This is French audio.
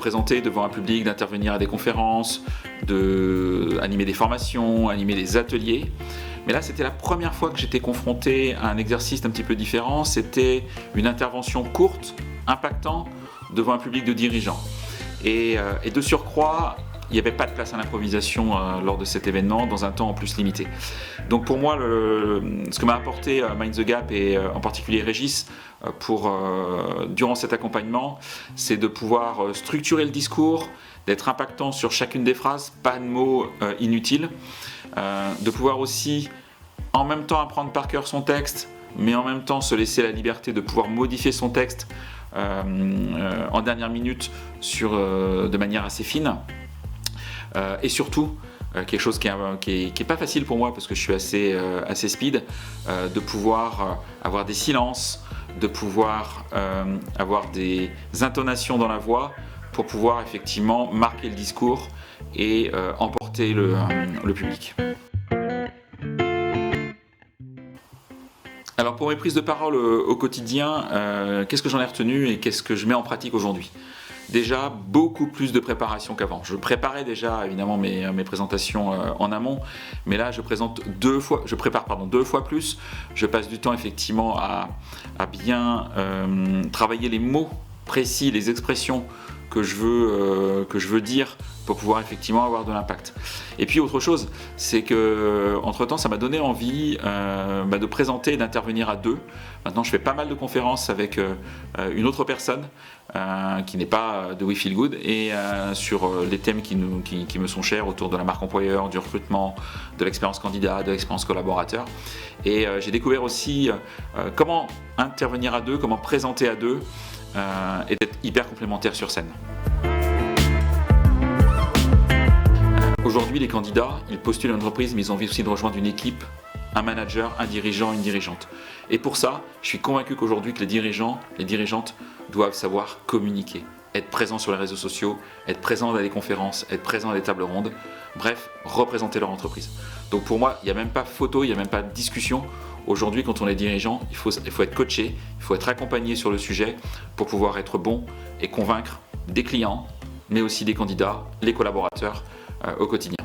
présenter devant un public, d'intervenir à des conférences, d'animer des formations, animer des ateliers. Mais là, c'était la première fois que j'étais confronté à un exercice un petit peu différent. C'était une intervention courte, impactante, devant un public de dirigeants. Et de surcroît, il n'y avait pas de place à l'improvisation lors de cet événement, dans un temps en plus limité. Donc pour moi, ce que m'a apporté Mind the Gap et en particulier Régis durant cet accompagnement, c'est de pouvoir structurer le discours, d'être impactant sur chacune des phrases, pas de mots inutiles, de pouvoir aussi en même temps apprendre par cœur son texte, mais en même temps se laisser la liberté de pouvoir modifier son texte en dernière minute de manière assez fine. Et surtout, quelque chose qui est pas facile pour moi parce que je suis assez speed, de pouvoir avoir des silences, de pouvoir avoir des intonations dans la voix pour pouvoir effectivement marquer le discours et emporter le public. Alors pour mes prises de parole au quotidien, qu'est-ce que j'en ai retenu et qu'est-ce que je mets en pratique aujourd'hui ? Déjà, beaucoup plus de préparation qu'avant. Je préparais déjà évidemment mes présentations en amont, mais là je prépare deux fois plus. Je passe du temps effectivement à bien travailler les mots précis, les expressions que je veux dire pour pouvoir effectivement avoir de l'impact. Et puis autre chose, c'est que entre temps ça m'a donné envie de présenter et d'intervenir à deux. Maintenant je fais pas mal de conférences avec une autre personne qui n'est pas de We Feel Good et sur les thèmes qui me sont chers autour de la marque employeur, du recrutement, de l'expérience candidat, de l'expérience collaborateur. Et j'ai découvert aussi comment intervenir à deux, comment présenter à deux et d'être hyper complémentaire sur scène. Aujourd'hui, les candidats, ils postulent à une entreprise, mais ils ont envie aussi de rejoindre une équipe, un manager, un dirigeant, une dirigeante. Et pour ça, je suis convaincu qu'aujourd'hui, que les dirigeants, les dirigeantes doivent savoir communiquer, être présents sur les réseaux sociaux, être présents à des conférences, être présents à des tables rondes, bref, représenter leur entreprise. Donc pour moi, il n'y a même pas photo, il n'y a même pas de discussion. Aujourd'hui, quand on est dirigeant, il faut être coaché, il faut être accompagné sur le sujet pour pouvoir être bon et convaincre des clients, mais aussi des candidats, les collaborateurs au quotidien.